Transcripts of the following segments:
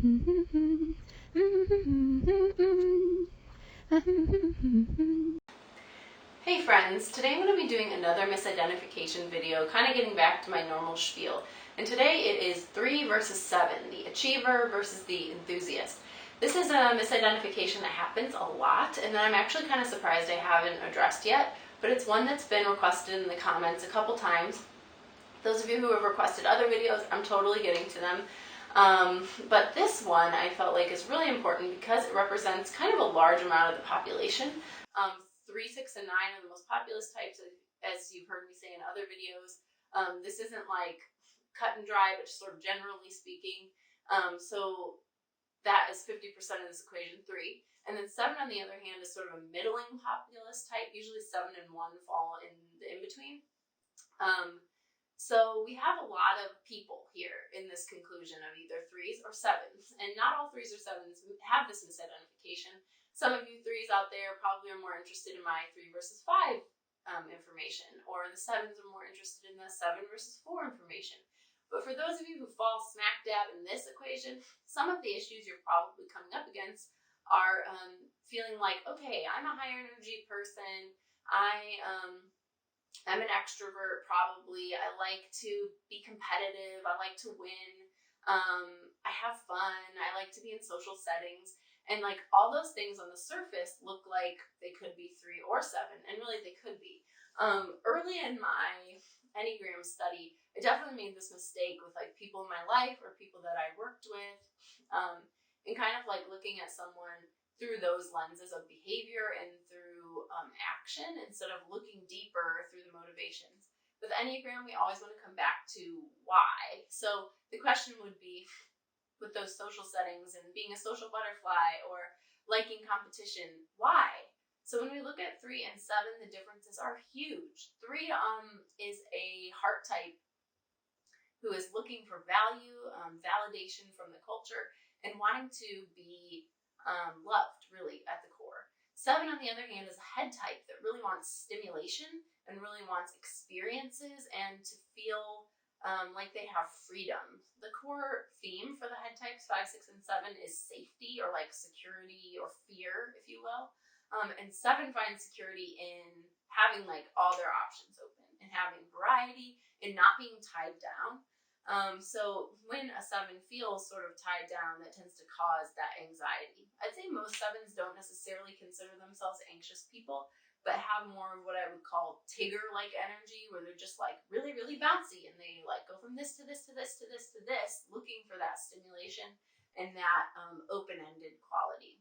Hey friends, today I'm going to be doing another misidentification video, kind of getting back to my normal spiel. And today it is 3 versus 7, the achiever versus the enthusiast. This is a misidentification that happens a lot, and that I'm actually kind of surprised I haven't addressed yet, but it's one that's been requested in the comments a couple times. Those of you who have requested other videos, I'm totally getting to them. But this one I felt like is really important because it represents kind of a large amount of the population. 3, 6, and 9 are the most populous types, as you've heard me say in other videos. This isn't like cut and dry, but just sort of generally speaking. So that is 50% of this equation, 3. And then 7, on the other hand, is sort of a middling populous type. Usually 7 and 1 fall in the in-between. So we have a lot of people here in this conclusion of either 3s or 7s. And not all 3s or 7s have this misidentification. Some of you 3s out there probably are more interested in my 3 versus 5 information, or the 7s are more interested in the 7 versus 4 information. But for those of you who fall smack dab in this equation, some of the issues you're probably coming up against are feeling like, okay, I'm a higher energy person, I'm an extrovert probably, I like to be competitive, I like to win, I have fun, I like to be in social settings. And like all those things on the surface look like they could be 3 or 7, and really they could be. Early in my Enneagram study, I definitely made this mistake with like people in my life or people that I worked with, and kind of like looking at someone through those lenses of behavior and through action instead of looking deeper through the motivations. With Enneagram, we always want to come back to why. So the question would be, with those social settings and being a social butterfly or liking competition, why? So when we look at 3 and 7, the differences are huge. 3 is a heart type who is looking for value, validation from the culture, and wanting to be loved, really, at the core. 7, on the other hand, is a head type that really wants stimulation and really wants experiences and to feel like they have freedom. The core theme for the head types 5, 6, and 7 is safety, or like security or fear, if you will. And 7 finds security in having like all their options open and having variety and not being tied down. So when a 7 feels sort of tied down, that tends to cause that anxiety. I'd say most 7s don't necessarily consider themselves anxious people, but have more of what I would call Tigger-like energy, where they're just like really, really bouncy, and they like go from this to this to this to this to this, looking for that stimulation and that open-ended quality.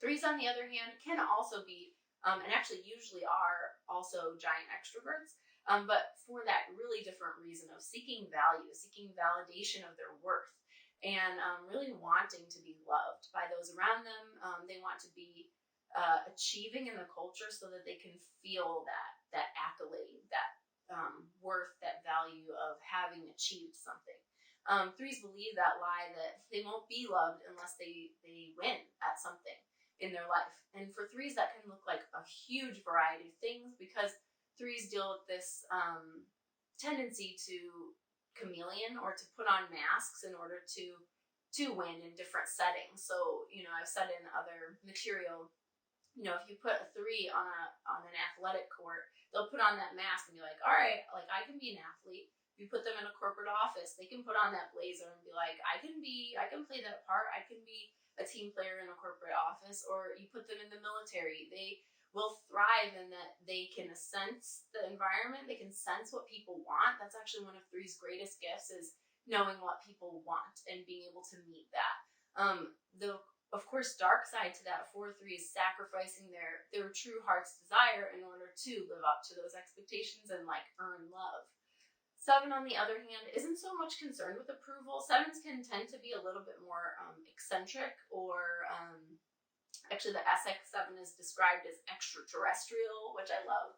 3s, on the other hand, can also be, and actually usually are, also giant extroverts, but for that really different reason of seeking value, seeking validation of their worth, and really wanting to be loved by those around them. They want to be achieving in the culture so that they can feel that accolade, that worth, that value of having achieved something. 3s believe that lie that they won't be loved unless they win at something in their life. And for 3s, that can look like a huge variety of things, because 3s deal with this tendency to chameleon, or to put on masks in order to win in different settings. So, I've said in other material, if you put a 3 on an athletic court, they'll put on that mask and be like, all right, like I can be an athlete. If you put them in a corporate office, they can put on that blazer and be like, I can play that part. I can be a team player in a corporate office. Or you put them in the military, they will thrive in that they can sense the environment. They can sense what people want. That's actually one of 3's greatest gifts, is knowing what people want and being able to meet that. The of course, dark side to that 4-3 is sacrificing their true heart's desire in order to live up to those expectations and like earn love. 7, on the other hand, isn't so much concerned with approval. 7s can tend to be a little bit more eccentric, or actually the SX7 is described as extraterrestrial, which I love.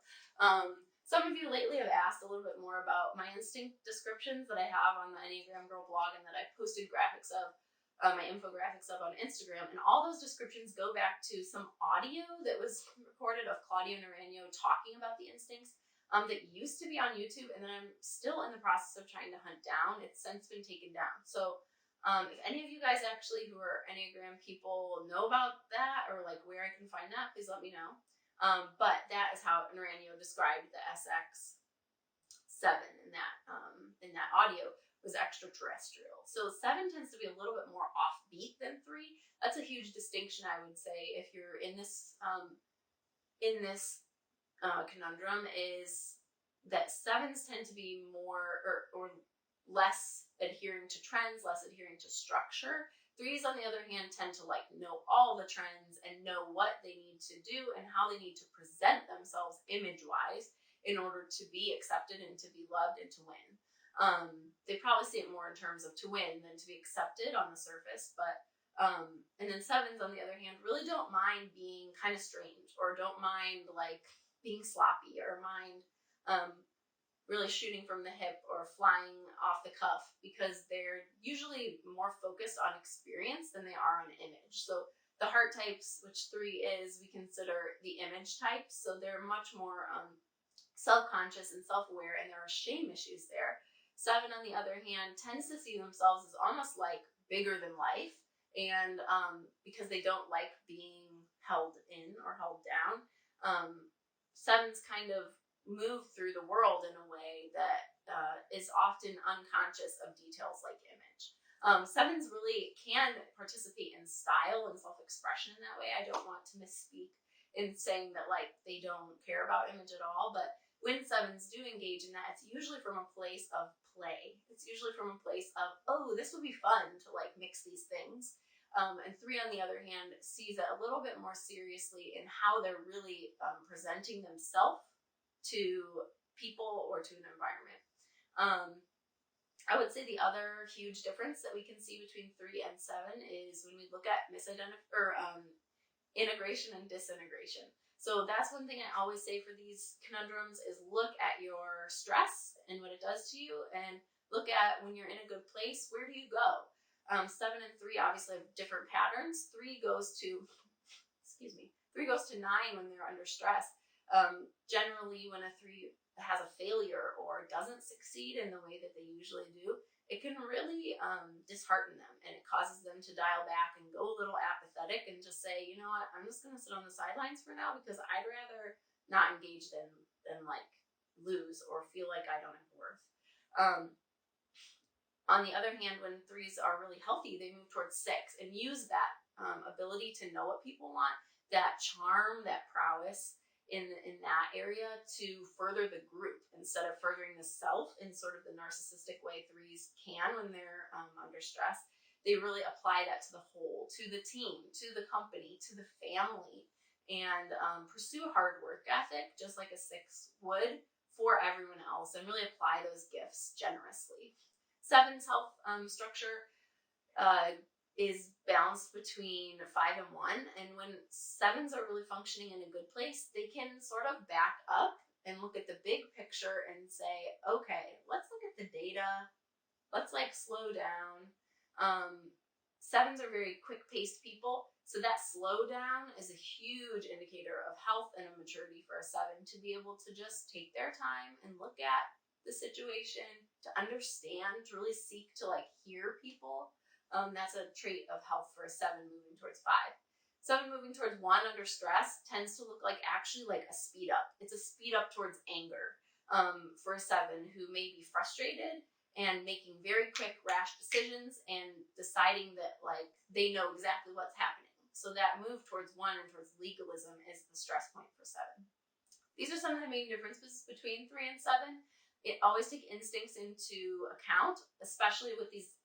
Some of you lately have asked a little bit more about my instinct descriptions that I have on the Enneagram Girl blog, and that I posted graphics of, my infographics of on Instagram, and all those descriptions go back to some audio that was recorded of Claudio Naranjo talking about the instincts, that used to be on YouTube, and then I'm still in the process of trying to hunt down. It's since been taken down. So If any of you guys actually who are Enneagram people know about that, or like where I can find that, please let me know. But that is how Naranjo described the SX7 in that audio, was extraterrestrial. So 7 tends to be a little bit more offbeat than 3. That's a huge distinction, I would say, if you're in this conundrum, is that 7s tend to be more or less adhering to trends, less adhering to structure. 3s, on the other hand, tend to like know all the trends and know what they need to do and how they need to present themselves image-wise in order to be accepted and to be loved and to win. They probably see it more in terms of to win than to be accepted on the surface, but and then 7s, on the other hand, really don't mind being kind of strange, or don't mind like being sloppy, or mind really shooting from the hip or flying off the cuff, because they're usually more focused on experience than they are on image. So the heart types, which 3 is, we consider the image types. So they're much more self-conscious and self-aware, and there are shame issues there. 7, on the other hand, tends to see themselves as almost like bigger than life, and because they don't like being held in or held down, 7s kind of move through the world in a way that is often unconscious of details like image. 7s really can participate in style and self-expression in that way. I don't want to misspeak in saying that like they don't care about image at all, but when 7s do engage in that, it's usually from a place of play. It's usually from a place of, oh, this would be fun to like mix these things. And 3, on the other hand, sees it a little bit more seriously in how they're really presenting themselves to people or to an environment. I would say the other huge difference that we can see between 3 and 7 is when we look at integration and disintegration. So that's one thing I always say for these conundrums is look at your stress and what it does to you, and look at when you're in a good place, where do you go? 7 and 3 obviously have different patterns. 3 goes to 3 goes to 9 when they're under stress. Generally, when a 3 has a failure or doesn't succeed in the way that they usually do, it can really dishearten them, and it causes them to dial back and go a little apathetic and just say, you know what, I'm just going to sit on the sidelines for now because I'd rather not engage than like lose or feel like I don't have worth. On the other hand, when 3s are really healthy, they move towards 6 and use that ability to know what people want, that charm, that prowess in that area to further the group instead of furthering the self in sort of the narcissistic way 3s can when they're under stress. They really apply that to the whole, to the team, to the company, to the family, and pursue hard work ethic just like a 6 would for everyone else, and really apply those gifts generously. 7's health structure is balanced between 5 and 1, and when 7s are really functioning in a good place, they can sort of back up and look at the big picture and say, okay, let's look at the data, let's like slow down. 7s are very quick-paced people, so that slowdown is a huge indicator of health and of maturity for a 7, to be able to just take their time and look at the situation, to understand, to really seek to like hear people. That's a trait of health for a 7 moving towards 5. 7 moving towards 1 under stress tends to look like actually like a speed up. It's a speed up towards anger for a 7 who may be frustrated and making very quick, rash decisions and deciding that like they know exactly what's happening. So that move towards 1 and towards legalism is the stress point for 7. These are some of the main differences between 3 and 7. It always take instincts into account, especially with these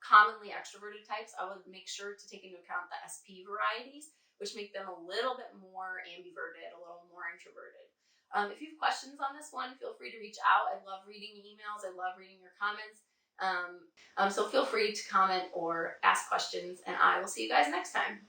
commonly extroverted types. I would make sure to take into account the SP varieties, which make them a little bit more ambiverted, a little more introverted. If you have questions on this one, feel free to reach out. I love reading emails. I love reading your comments. So feel free to comment or ask questions, and I will see you guys next time.